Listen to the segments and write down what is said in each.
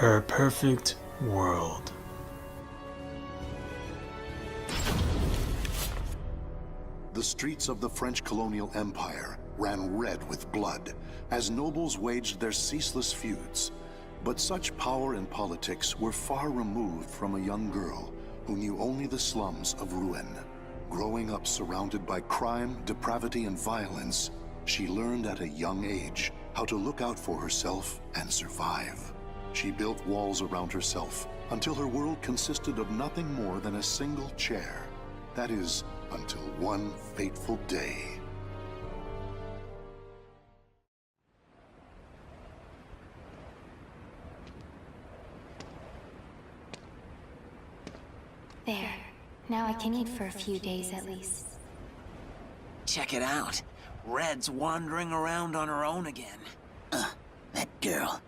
Her Perfect World. The streets of the French colonial empire ran red with blood as nobles waged their ceaseless feuds. But such power and politics were far removed from a young girl who knew only the slums of Rouen. Growing up surrounded by crime, depravity, and violence, she learned at a young age how to look out for herself and survive. She built walls around herself until her world consisted of nothing more than a single chair. That is, until one fateful day. There. Now I can eat for a few days at least. Check it out. Red's wandering around on her own again. That girl.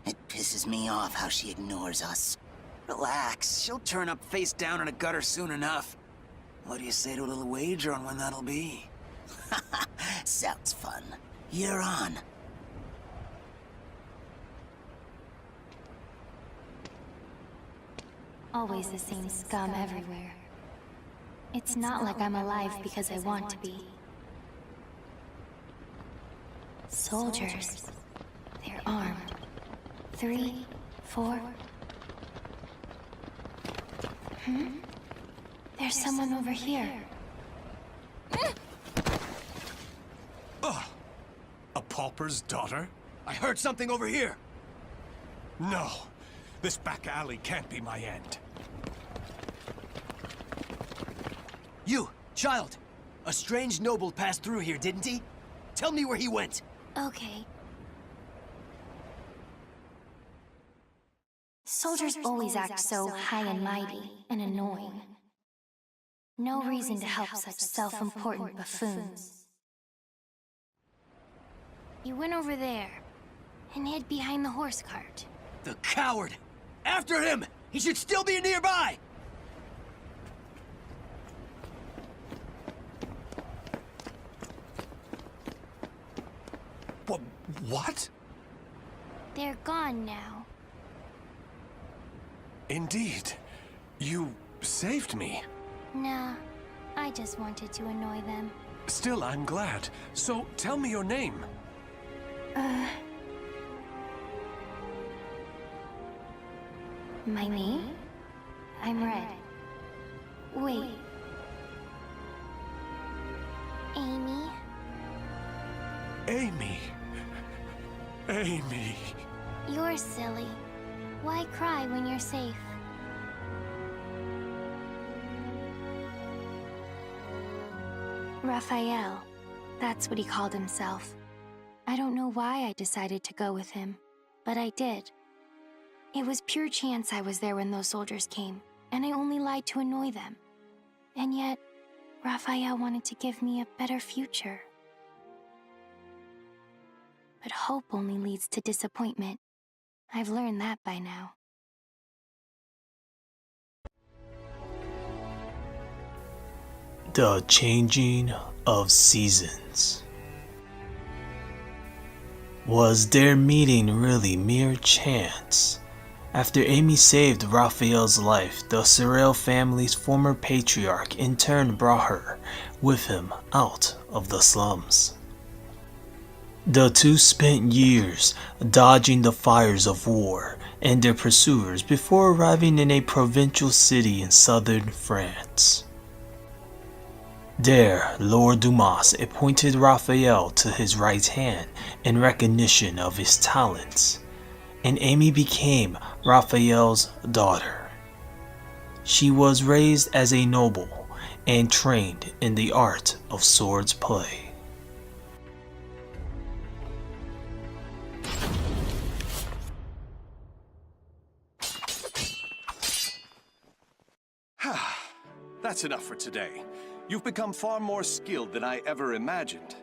It pisses me off how she ignores us. Relax, she'll turn up face down in a gutter soon enough. What do you say to a little wager on when that'll be? Sounds fun. You're on. Always the same scum everywhere. It's not like I'm alive because I want to be. Soldiers. They're armed. 3, 4. There's someone over here. A pauper's daughter? I heard something over here. No. This back alley can't be my end. You, child. A strange noble passed through here, didn't he? Tell me where he went. Okay. Soldiers always act so high and mighty and annoying. No reason to help such self-important buffoons. You went over there and hid behind the horse cart. The coward! After him! He should still be nearby! What? They're gone now. Indeed. You saved me. Nah, I just wanted to annoy them. Still, I'm glad. So, tell me your name. My name? I'm Red. Wait. Amy? Amy. Amy. You're silly. Why cry when you're safe? Raphael. That's what he called himself. I don't know why I decided to go with him, but I did. It was pure chance I was there when those soldiers came, and I only lied to annoy them. And yet, Raphael wanted to give me a better future. But hope only leads to disappointment. I've learned that by now. The Changing of Seasons. Was their meeting really mere chance? After Amy saved Raphael's life, the Sorrel family's former patriarch in turn brought her with him out of the slums. The two spent years dodging the fires of war and their pursuers before arriving in a provincial city in southern France. There, Lord Dumas appointed Raphael to his right hand in recognition of his talents, and Amy became Raphael's daughter. She was raised as a noble and trained in the art of swords play. That's enough for today. You've become far more skilled than I ever imagined.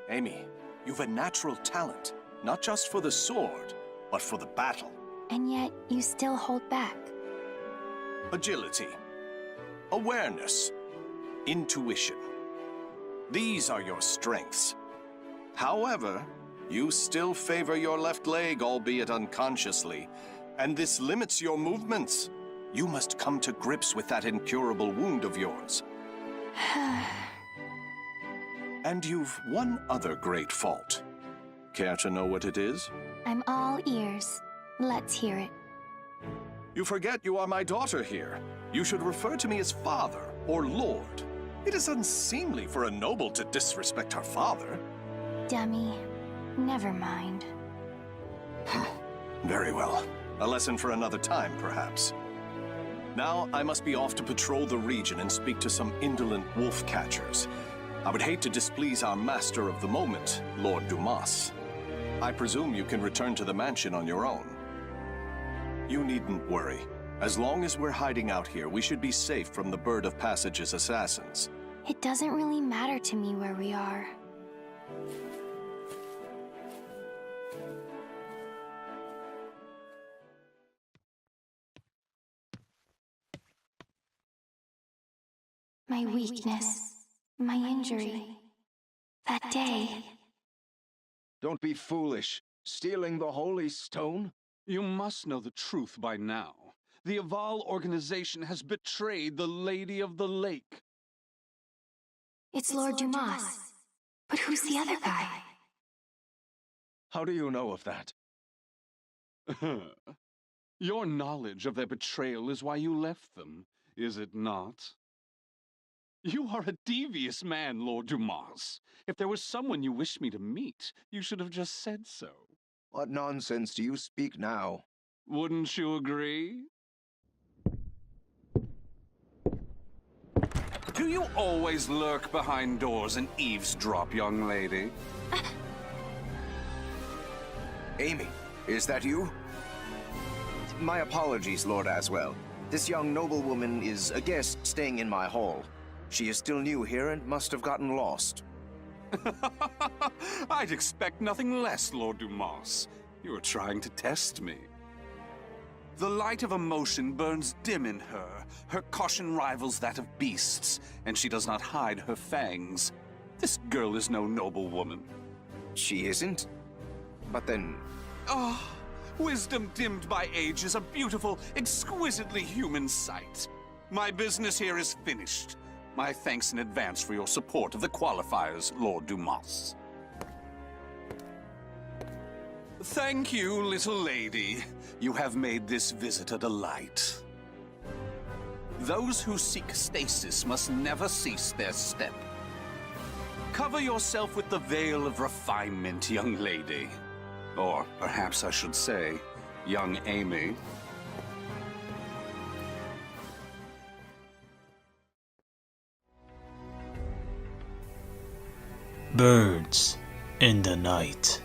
Amy, you've a natural talent, not just for the sword, but for the battle. And yet, you still hold back. Agility, awareness, intuition. These are your strengths. However, you still favor your left leg, albeit unconsciously. and this limits your movements. You must come to grips with that incurable wound of yours. And you've one other great fault. Care to know what it is? I'm all ears. Let's hear it. You forget you are my daughter here. You should refer to me as father or lord. It is unseemly for a noble to disrespect her father. Dummy. Never mind. Very well. A lesson for another time, perhaps. Now, I must be off to patrol the region and speak to some indolent wolf catchers. I would hate to displease our master of the moment, Lord Dumas. I presume you can return to the mansion on your own. You needn't worry. As long as we're hiding out here, we should be safe from the Bird of Passage's assassins. It doesn't really matter to me where we are. My weakness, my injury, that day. Don't be foolish. Stealing the Holy Stone? You must know the truth by now. The Aval organization has betrayed the Lady of the Lake. It's Lord Dumas. But who's the other guy? How do you know of that? Your knowledge of their betrayal is why you left them, is it not? You are a devious man, Lord Dumas. If there was someone you wished me to meet, you should have just said so. What nonsense do you speak now? Wouldn't you agree? Do you always lurk behind doors and eavesdrop, young lady? Amy, is that you? My apologies, Lord Aswell. This young noblewoman is a guest staying in my hall. She is still new here and must have gotten lost. I'd expect nothing less, Lord Dumas. You are trying to test me. The light of emotion burns dim in her. Her caution rivals that of beasts, and she does not hide her fangs. This girl is no noble woman. She isn't? But then... Ah, wisdom dimmed by age is a beautiful, exquisitely human sight. My business here is finished. My thanks in advance for your support of the qualifiers, Lord Dumas. Thank you, little lady. You have made this visit a delight. Those who seek stasis must never cease their step. Cover yourself with the veil of refinement, young lady. Or perhaps I should say, young Amy. Birds in the night.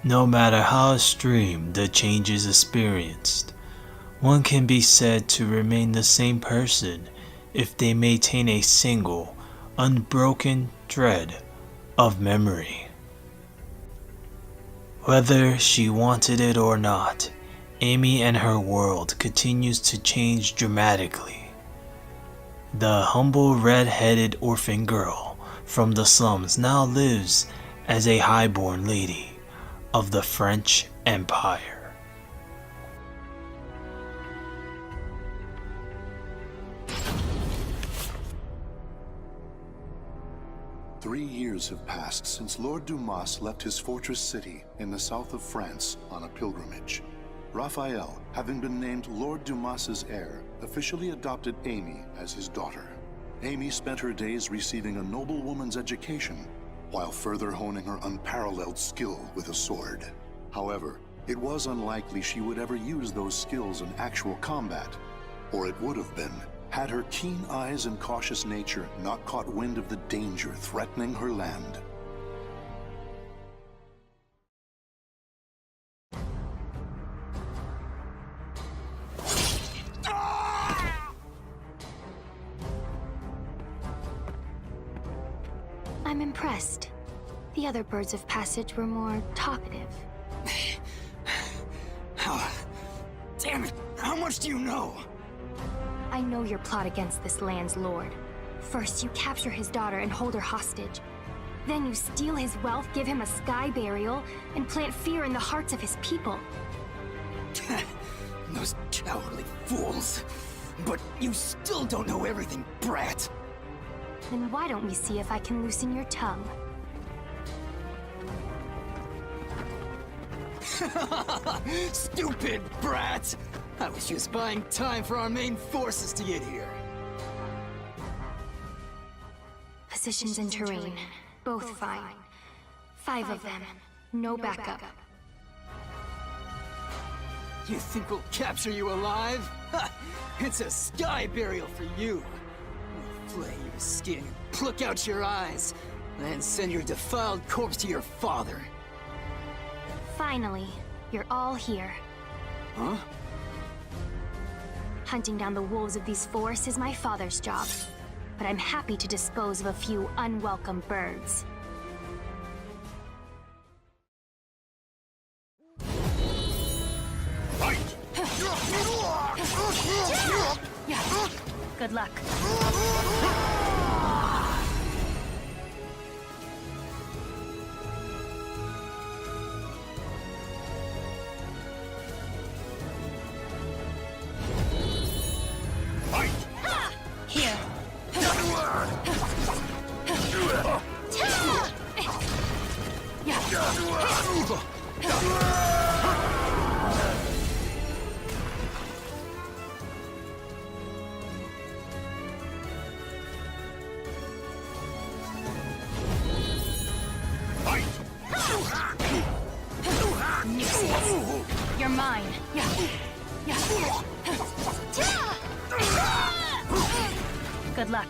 No matter how extreme the changes experienced, one can be said to remain the same person if they maintain a single, unbroken thread of memory. Whether she wanted it or not, Amy and her world continues to change dramatically. The humble red-headed orphan girl from the slums now lives as a highborn lady of the French Empire. Three years have passed since Lord Dumas left his fortress city in the south of France on a pilgrimage. Raphael, having been named Lord Dumas's heir, officially adopted Amy as his daughter. Amy spent her days receiving a noblewoman's education, while further honing her unparalleled skill with a sword. However, it was unlikely she would ever use those skills in actual combat, or it would have been, had her keen eyes and cautious nature not caught wind of the danger threatening her land. I'm impressed. The other birds of passage were more talkative. Damn it! How much do you know? I know your plot against this land's lord. First, you capture his daughter and hold her hostage. Then you steal his wealth, give him a sky burial, and plant fear in the hearts of his people. Those cowardly fools. But you still don't know everything, brat. Then why don't we see if I can loosen your tongue? Stupid brat! I was just buying time for our main forces to get here. Positions and terrain, both fine. 5 of them, no backup. You think we'll capture you alive? Ha! It's a sky burial for you. We'll flay your skin, pluck out your eyes, then send your defiled corpse to your father. Finally, you're all here. Huh? Hunting down the wolves of these forests is my father's job, but I'm happy to dispose of a few unwelcome birds. Good luck. Here. You're mine. Good luck.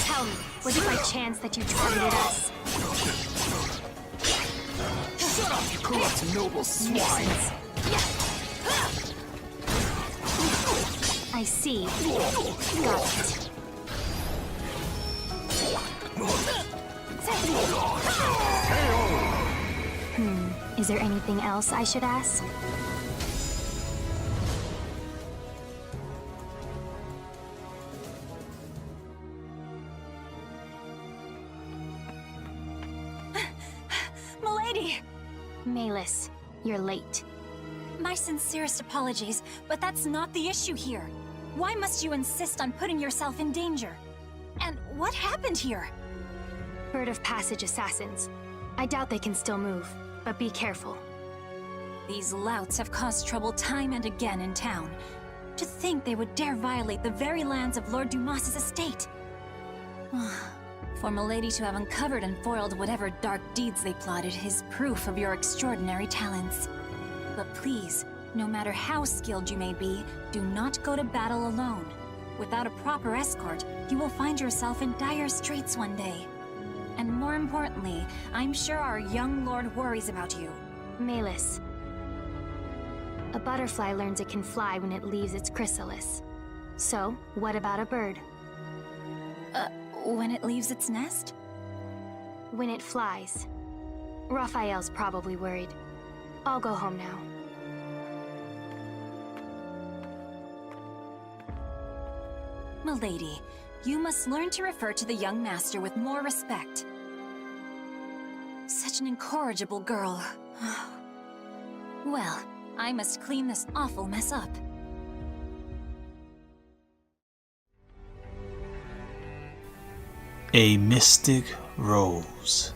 Tell me, was it by chance that you targeted us? Shut up, you corrupt noble swine! I see. Got it. Is there anything else I should ask? Milady! Malis, you're late. My sincerest apologies, but that's not the issue here. Why must you insist on putting yourself in danger? And what happened here? Bird of Passage assassins. I doubt they can still move, but be careful. These louts have caused trouble time and again in town. To think they would dare violate the very lands of Lord Dumas's estate. For Milady to have uncovered and foiled whatever dark deeds they plotted is proof of your extraordinary talents. But please, no matter how skilled you may be, do not go to battle alone. Without a proper escort, you will find yourself in dire straits one day. And more importantly, I'm sure our young lord worries about you. Malis. A butterfly learns it can fly when it leaves its chrysalis. So, what about a bird? When it leaves its nest? When it flies. Raphael's probably worried. I'll go home now. Milady, you must learn to refer to the young master with more respect. Such an incorrigible girl. Well, I must clean this awful mess up. A Mystic Rose.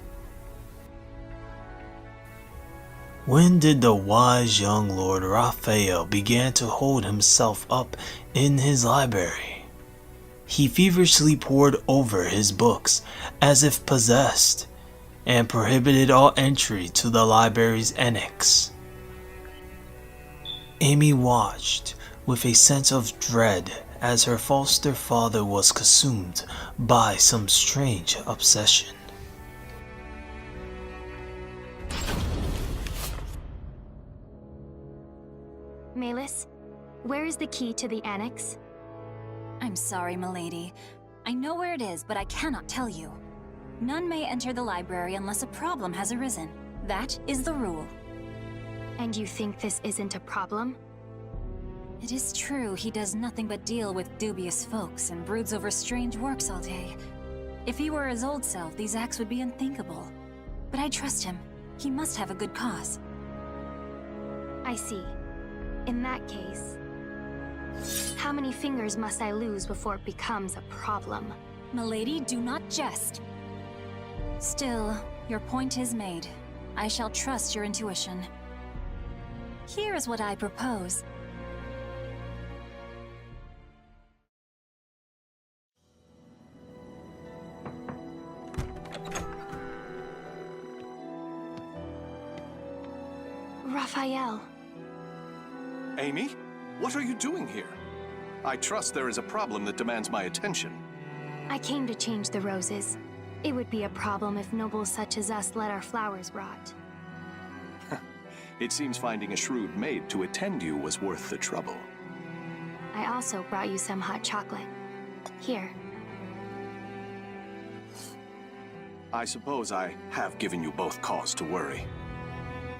When did the wise young Lord Raphael begin to hold himself up in his library? He feverishly pored over his books as if possessed, and prohibited all entry to the library's annex. Amy watched with a sense of dread as her foster father was consumed by some strange obsession. Malus, where is the key to the annex? I'm sorry, milady. I know where it is, but I cannot tell you. None may enter the library unless a problem has arisen. That is the rule. And you think this isn't a problem? It is true he does nothing but deal with dubious folks and broods over strange works all day. If he were his old self, these acts would be unthinkable. But I trust him. He must have a good cause. I see. In that case, how many fingers must I lose before it becomes a problem? Milady, do not jest. Still, your point is made. I shall trust your intuition. Here is what I propose. Raphael. Amy, what are you doing here? I trust there is a problem that demands my attention. I came to change the roses. It would be a problem if nobles such as us let our flowers rot. It seems finding a shrewd maid to attend you was worth the trouble. I also brought you some hot chocolate. Here. I suppose I have given you both cause to worry.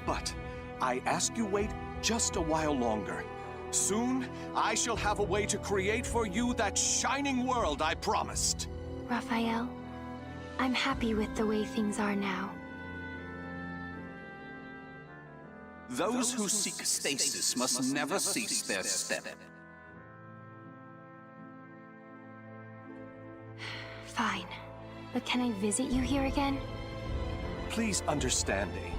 But I ask you wait just a while longer. Soon, I shall have a way to create for you that shining world I promised. Raphael, I'm happy with the way things are now. Those who seek stasis must never cease their step. Fine. But can I visit you here again? Please understand, Amy.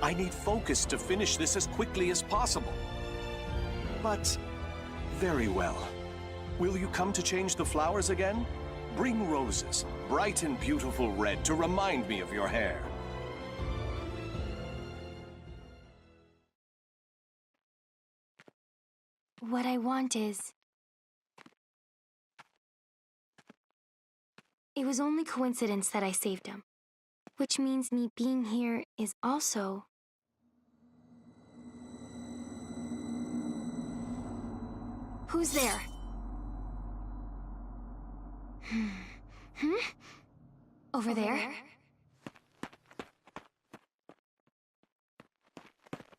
I need focus to finish this as quickly as possible. But, very well. Will you come to change the flowers again? Bring roses, bright and beautiful red, to remind me of your hair. What I want is... It was only coincidence that I saved him. Which means me being here is also... Who's there? Over there?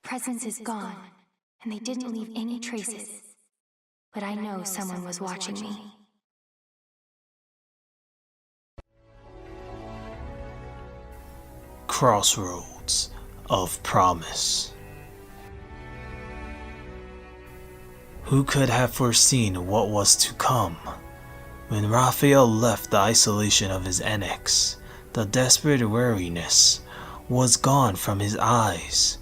Presence is gone, and they didn't leave any traces. But I know someone was watching me. Crossroads of Promise. Who could have foreseen what was to come? When Raphael left the isolation of his annex, the desperate weariness was gone from his eyes,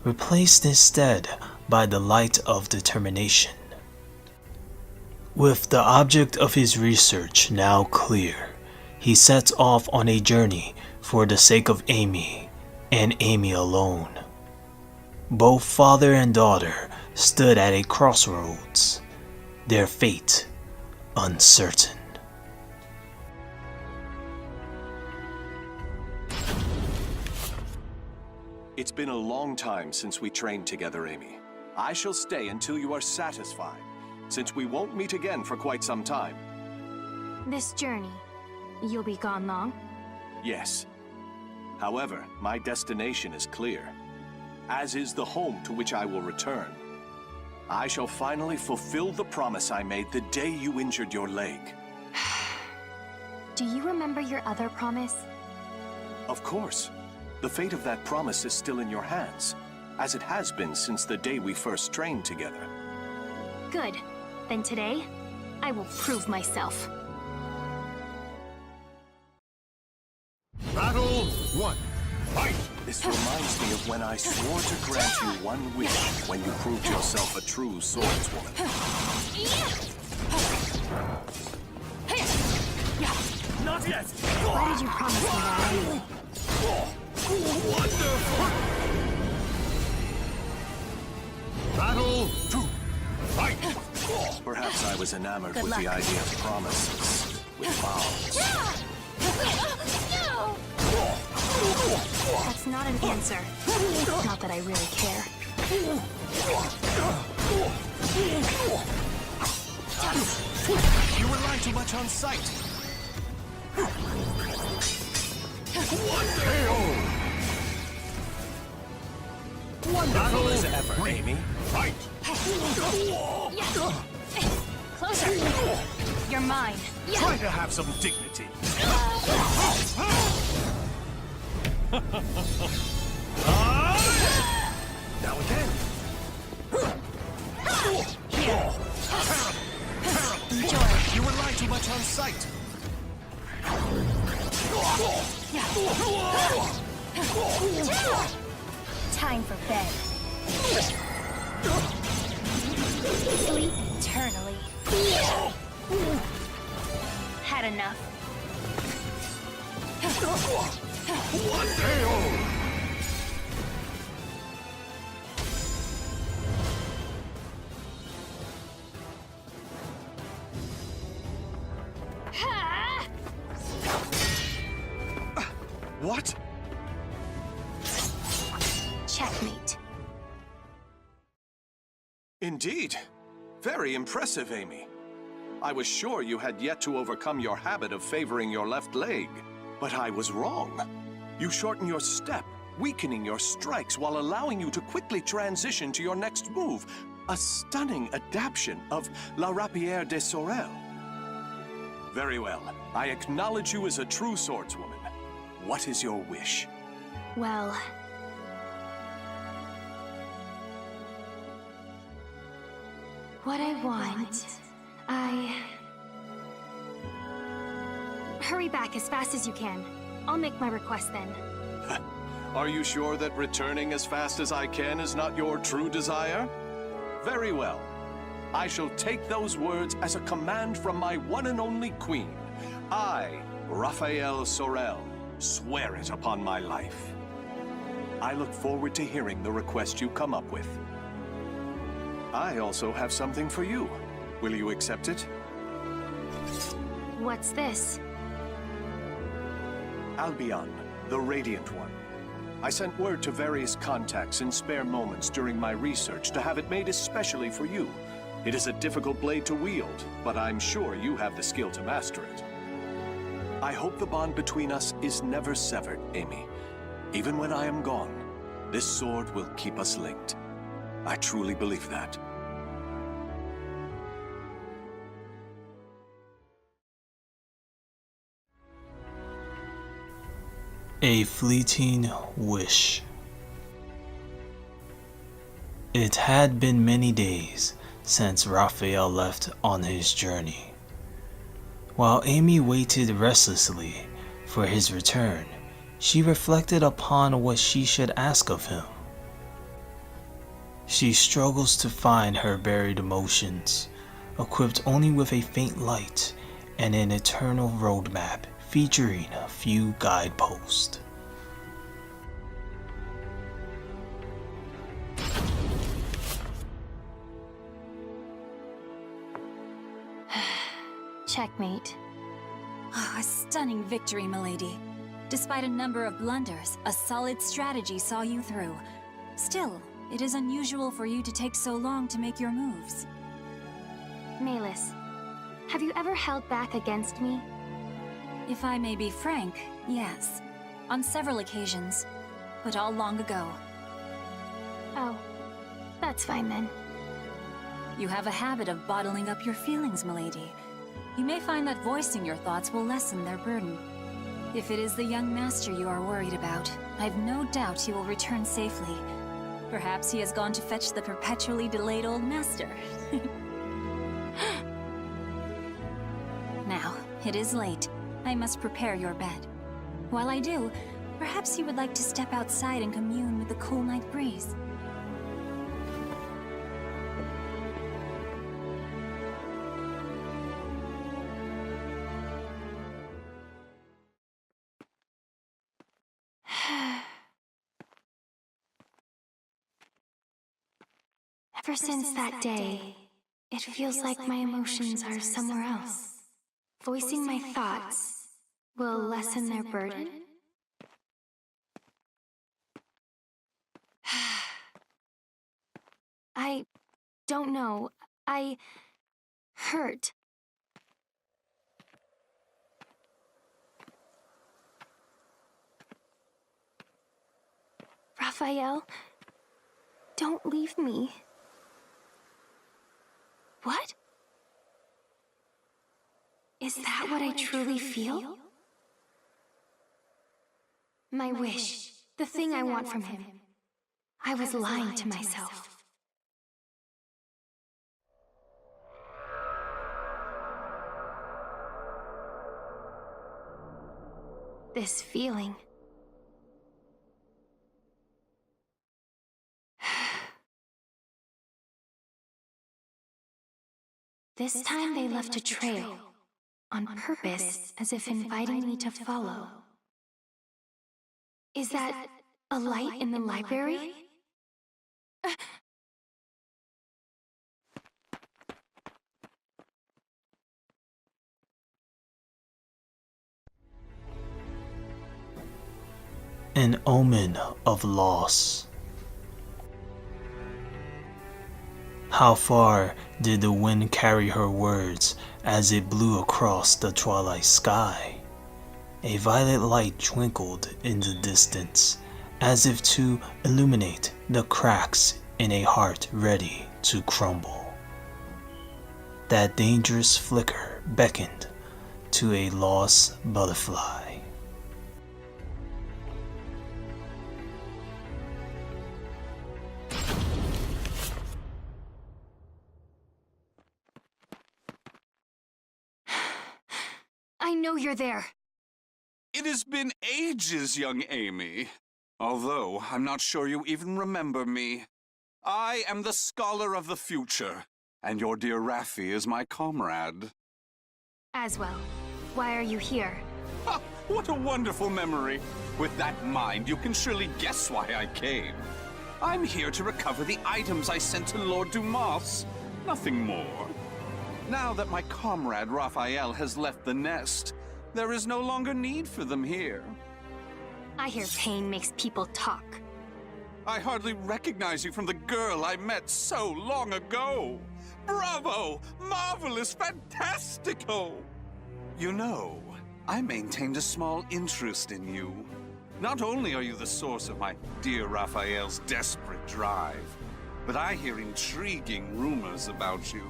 replaced instead by the light of determination. With the object of his research now clear, he sets off on a journey for the sake of Amy, and Amy alone. Both father and daughter stood at a crossroads, their fate uncertain. It's been a long time since we trained together, Amy. I shall stay until you are satisfied, since we won't meet again for quite some time. This journey, you'll be gone long? Yes. However, my destination is clear, as is the home to which I will return. I shall finally fulfill the promise I made the day you injured your leg. Do you remember your other promise? Of course. The fate of that promise is still in your hands, as it has been since the day we first trained together. Good. Then today, I will prove myself. Battle 1. Fight! This reminds me of when I swore to grant you one wish when you proved yourself a true swordswoman. Not yet! Why did you promise me that anyway? Wonderful! Battle 2. Fight! Perhaps I was enamored Good with the luck. idea of promises, with vows. That's not an answer. Not that I really care. You rely too much on sight. Wonderful as ever, Amy. Fight! Closer! You're mine. Try to have some dignity. Now again. Here. Enjoy. You rely too much on sight. Time for bed. Sleep eternally. Had enough. What? Checkmate. Indeed. Very impressive, Amy. I was sure you had yet to overcome your habit of favoring your left leg. But I was wrong. You shorten your step, weakening your strikes while allowing you to quickly transition to your next move. A stunning adaptation of La Rapière de Sorel. Very well. I acknowledge you as a true swordswoman. What is your wish? Well... what I want... Hurry back as fast as you can. I'll make my request then. Are you sure that returning as fast as I can is not your true desire? Very well. I shall take those words as a command from my one and only queen. I, Raphael Sorel, swear it upon my life. I look forward to hearing the request you come up with. I also have something for you. Will you accept it? What's this? Albion, the Radiant One. I sent word to various contacts in spare moments during my research to have it made especially for you. It is a difficult blade to wield, but I'm sure you have the skill to master it. I hope the bond between us is never severed, Amy. Even when I am gone, this sword will keep us linked. I truly believe that. A fleeting wish. It had been many days since Raphael left on his journey. While Amy waited restlessly for his return, she reflected upon what she should ask of him. She struggles to find her buried emotions, equipped only with a faint light and an eternal roadmap featuring a few guideposts. Checkmate. Oh, a stunning victory, milady. Despite a number of blunders, a solid strategy saw you through. Still, it is unusual for you to take so long to make your moves. Malus, have you ever held back against me? If I may be frank, yes. On several occasions, but all long ago. Oh, that's fine then. You have a habit of bottling up your feelings, milady. You may find that voicing your thoughts will lessen their burden. If it is the young master you are worried about, I've no doubt he will return safely. Perhaps he has gone to fetch the perpetually delayed old master. Now, it is late. I must prepare your bed. While I do, perhaps you would like to step outside and commune with the cool night breeze. Ever since that day, It feels like my emotions are somewhere else. Voicing my thoughts will lessen their burden? I don't know. I hurt. Raphael, don't leave me. What? Is that what I truly feel? My wish, the thing I want from him. I was lying to myself. This feeling. This time they left a trail, on purpose, as if inviting me to follow. Is that a light in the library? An omen of loss. How far did the wind carry her words as it blew across the twilight sky? A violet light twinkled in the distance, as if to illuminate the cracks in a heart ready to crumble. That dangerous flicker beckoned to a lost butterfly. I know you're there. It has been ages, young Amy. Although, I'm not sure you even remember me. I am the scholar of the future, and your dear Raffi is my comrade. As well. Why are you here? Ha! What a wonderful memory! With that mind, you can surely guess why I came. I'm here to recover the items I sent to Lord Dumas. Nothing more. Now that my comrade Raphael has left the nest, there is no longer need for them here. I hear pain makes people talk. I hardly recognize you from the girl I met so long ago. Bravo! Marvelous! Fantastico! You know, I maintained a small interest in you. Not only are you the source of my dear Raphael's desperate drive, but I hear intriguing rumors about you.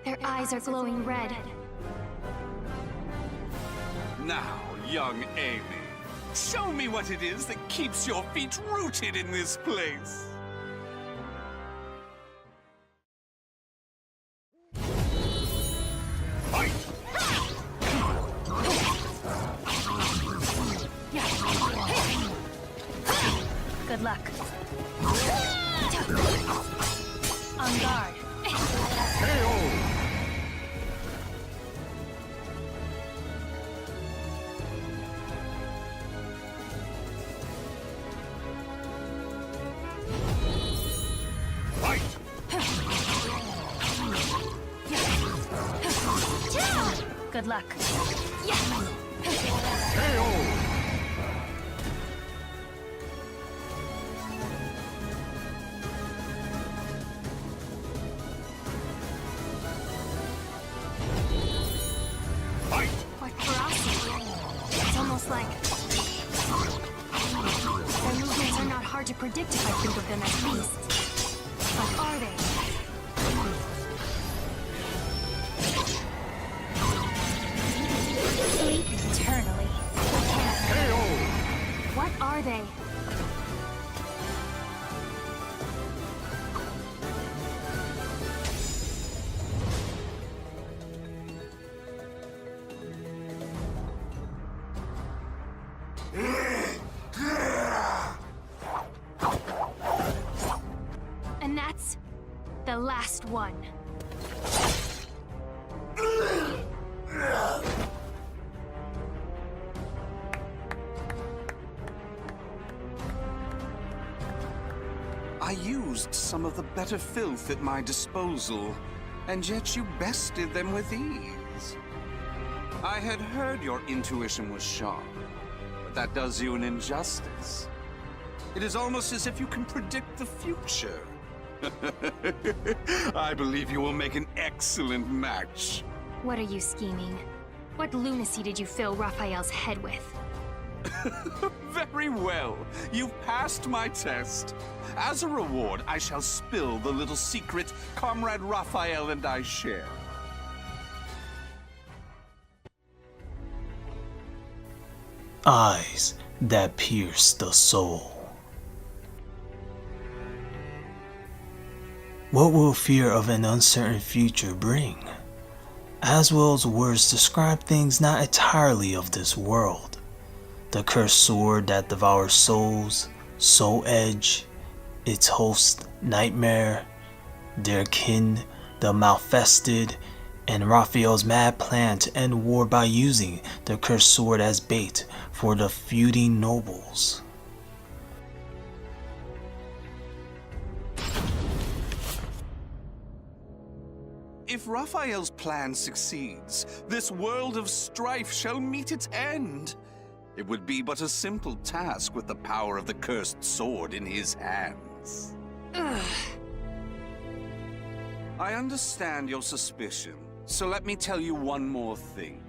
Their eyes are glowing red. Now, young Amy, show me what it is that keeps your feet rooted in this place. Fight! Good luck. On guard. Good luck. What ferocity. It's almost like... Their movements are not hard to predict if I think of them as beasts. But are they? Sleep eternally. What are they? And that's the last one. I used some of the better filth at my disposal, and yet you bested them with ease. I had heard your intuition was sharp, but that does you an injustice. It is almost as if you can predict the future. I believe you will make an excellent match. What are you scheming? What lunacy did you fill Raphael's head with? Very well. You've passed my test. As a reward, I shall spill the little secret Comrade Raphael and I share. Eyes that pierce the soul. What will fear of an uncertain future bring? Aswell's words describe things not entirely of this world. The cursed sword that devours souls, Soul Edge, its host, Nightmare, their kin, the Malfested, and Raphael's mad plan to end war by using the cursed sword as bait for the feuding nobles. If Raphael's plan succeeds, this world of strife shall meet its end. It would be but a simple task with the power of the cursed sword in his hands. Ugh. I understand your suspicion, so let me tell you one more thing.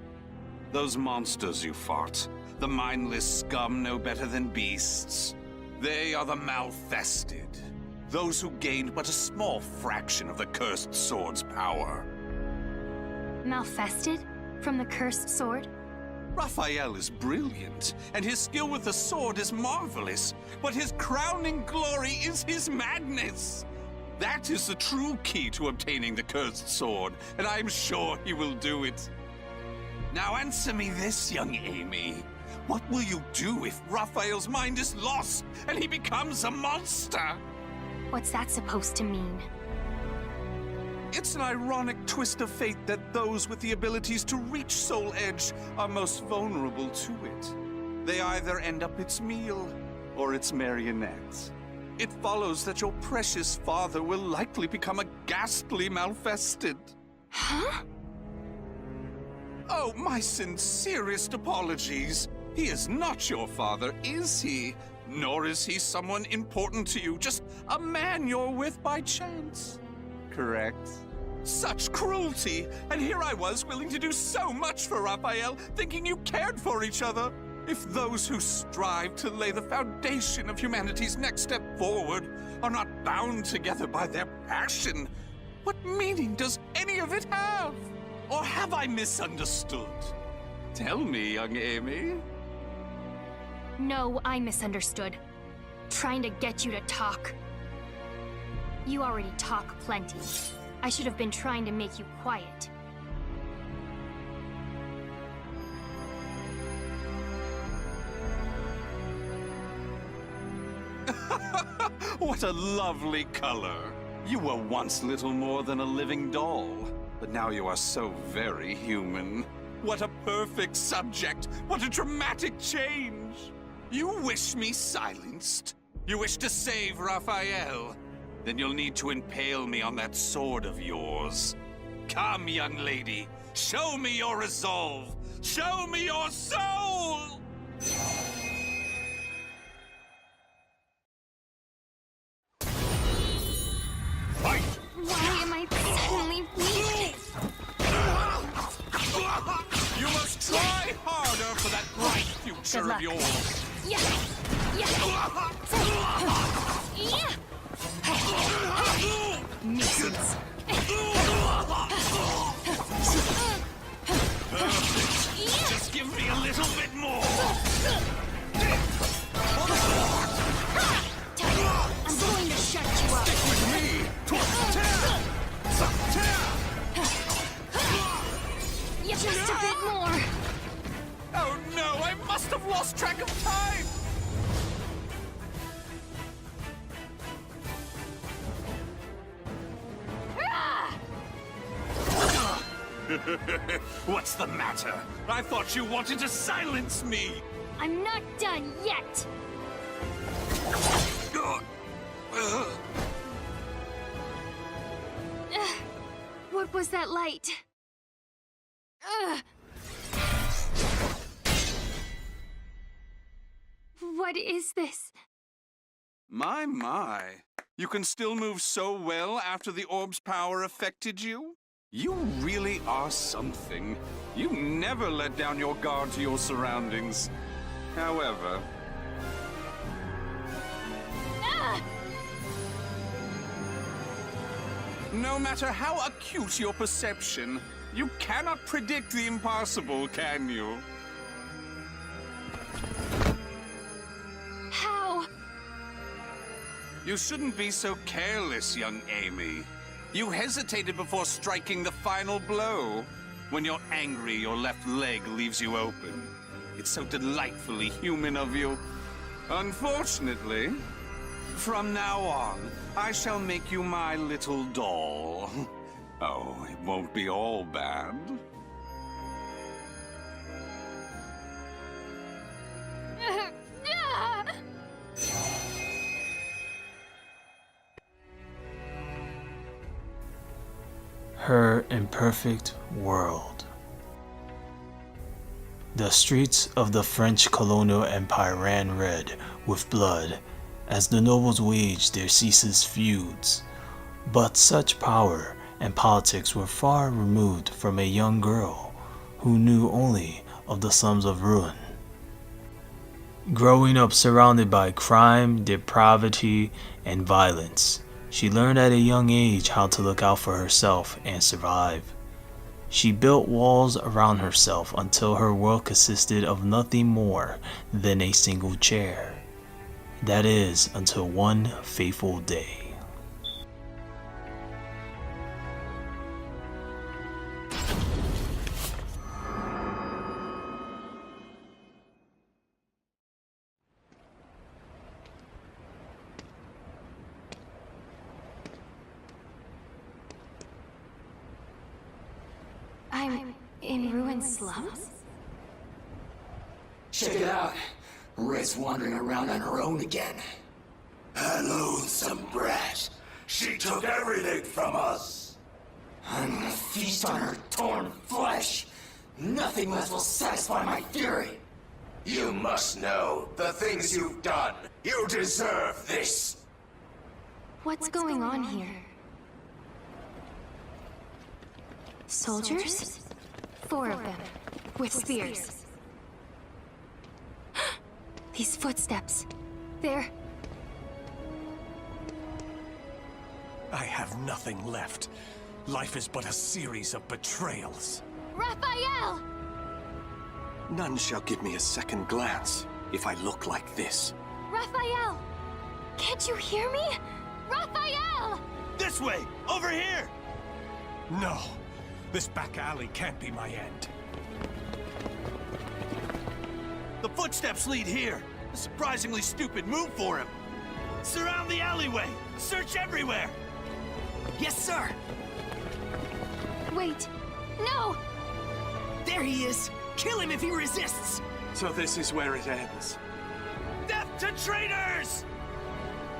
Those monsters you fought, the mindless scum no better than beasts, they are the Malfested. Those who gained but a small fraction of the cursed sword's power. Malfested? From the cursed sword? Raphael is brilliant, and his skill with the sword is marvelous, but his crowning glory is his madness. That is the true key to obtaining the cursed sword, and I am sure he will do it. Now answer me this, young Amy. What will you do if Raphael's mind is lost, and he becomes a monster? What's that supposed to mean? It's an ironic twist of fate that those with the abilities to reach Soul Edge are most vulnerable to it. They either end up its meal or its marionette. It follows that your precious father will likely become a ghastly Malfested. Huh? Oh, my sincerest apologies. He is not your father, is he? Nor is he someone important to you, just a man you're with by chance. Correct? Such cruelty! And here I was, willing to do so much for Raphael, thinking you cared for each other. If those who strive to lay the foundation of humanity's next step forward are not bound together by their passion, what meaning does any of it have? Or have I misunderstood? Tell me, young Amy. No, I misunderstood. Trying to get you to talk. You already talk plenty. I should have been trying to make you quiet. What a lovely color. You were once little more than a living doll, but now you are so very human. What a perfect subject! What a dramatic change! You wish me silenced? You wish to save Raphael? Then you'll need to impale me on that sword of yours. Come, young lady, show me your resolve! Show me your soul! Why am I suddenly weak? You must try harder for that bright future of yours. Yeah. Nuisance. Perfect. Just give me a little bit more. I'm going to shut you up. Stick with me. Just a bit more. Oh no, I must have lost track of time. What's the matter? I thought you wanted to silence me. I'm not done yet. was that light? Ugh. What is this? My. You can still move so well after the orb's power affected you? You really are something. You never let down your guard to your surroundings. However... No matter how acute your perception, you cannot predict the impossible, can you? How? You shouldn't be so careless, young Amy. You hesitated before striking the final blow. When you're angry, your left leg leaves you open. It's so delightfully human of you. Unfortunately, from now on, I shall make you my little doll. Oh, it won't be all bad. Her Imperfect World. The streets of the French colonial empire ran red with blood as the nobles waged their ceaseless feuds, but such power and politics were far removed from a young girl who knew only of the slums of ruin. Growing up surrounded by crime, depravity, and violence, she learned at a young age how to look out for herself and survive. She built walls around herself until her world consisted of nothing more than a single chair. That is, until one fateful day. I'm in ruined slums? Check it out. Red's wandering around on her own again. That loathsome brat. She took everything from us. I'm gonna feast on her torn flesh. Nothing less will satisfy my fury. You must know the things you've done. You deserve this. What's going on here? Soldiers? 4 of them, with spears. These footsteps. They're... I have nothing left. Life is but a series of betrayals. Raphael! None shall give me a second glance if I look like this. Raphael! Can't you hear me? Raphael! This way! Over here! No. This back alley can't be my end. The footsteps lead here. A surprisingly stupid move for him. Surround the alleyway! Search everywhere! Yes, sir! Wait! No! There he is! Kill him if he resists! So this is where it ends. Death to traitors!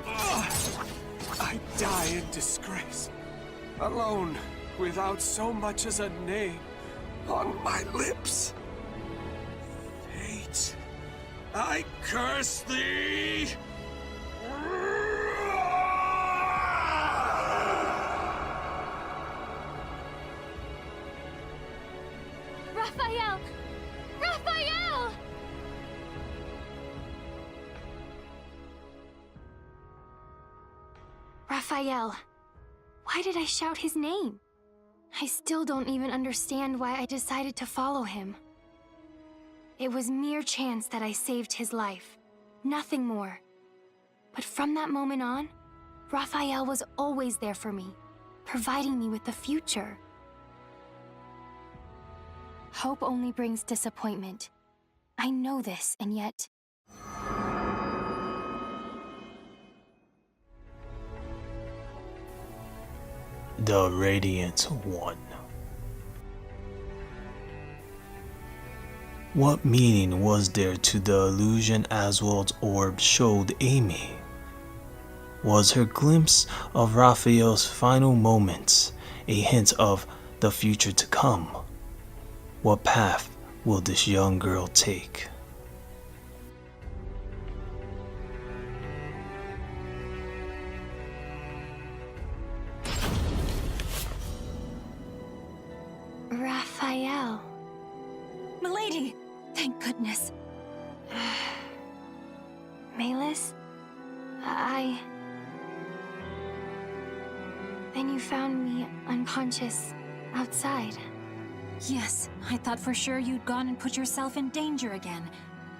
I die in disgrace. Alone, without so much as a name on my lips. Fate, I curse thee! Raphael! Raphael! Raphael. Why did I shout his name? I still don't even understand why I decided to follow him. It was mere chance that I saved his life. Nothing more. But from that moment on, Raphael was always there for me, providing me with the future. Hope only brings disappointment. I know this, and yet... The Radiant One. What meaning was there to the illusion Aswald's orb showed Amy? Was her glimpse of Raphael's final moments a hint of the future to come. What path will this young girl take? Raphael. Milady! Thank goodness. Malus? Then you found me unconscious outside. Yes, I thought for sure you'd gone and put yourself in danger again.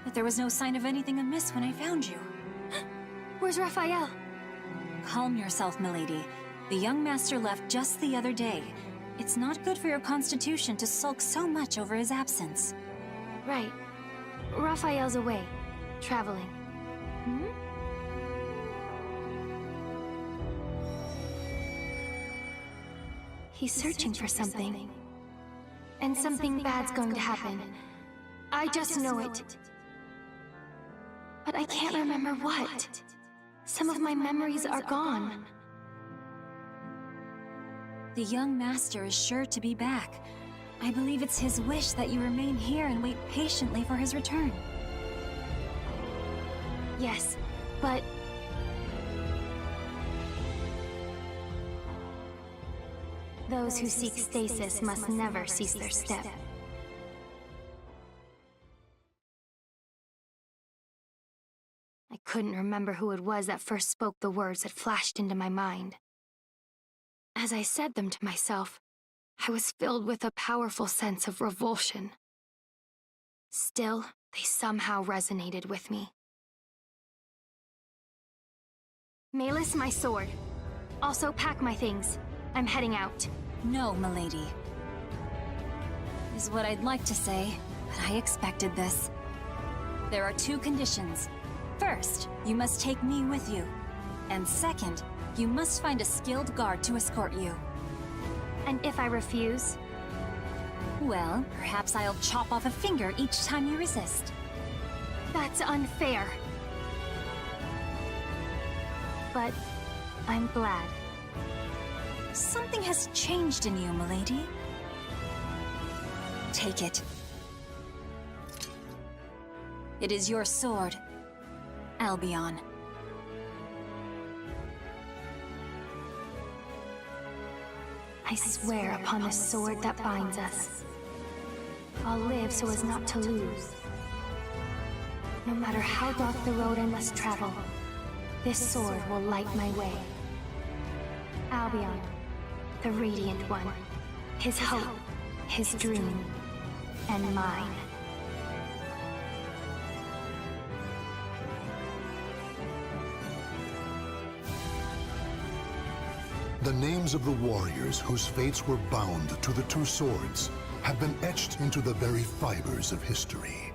But there was no sign of anything amiss when I found you. Where's Raphael? Calm yourself, milady. The young master left just the other day. It's not good for your constitution to sulk so much over his absence. Right. Raphael's away, traveling. Hmm? He's searching for something. And something bad's going to happen. I just know it. But I can't remember what. Some of my memories are gone. The young master is sure to be back. I believe it's his wish that you remain here and wait patiently for his return. Yes, but... those who seek stasis must never cease their step. I couldn't remember who it was that first spoke the words that flashed into my mind. As I said them to myself, I was filled with a powerful sense of revulsion. Still, they somehow resonated with me. Malus, my sword. Also pack my things. I'm heading out. No, milady. Is what I'd like to say, but I expected this. There are 2 conditions. First, you must take me with you. And second, you must find a skilled guard to escort you. And if I refuse? Well, perhaps I'll chop off a finger each time you resist. That's unfair. But I'm glad. Something has changed in you, milady. Take it. It is your sword, Albion. I swear upon the sword that binds us. I'll live so as not to lose. No matter how dark the road I must travel, this sword will light my way. Albion, the Radiant One, his hope, his dream, and mine. The names of the warriors whose fates were bound to the 2 swords have been etched into the very fibers of history.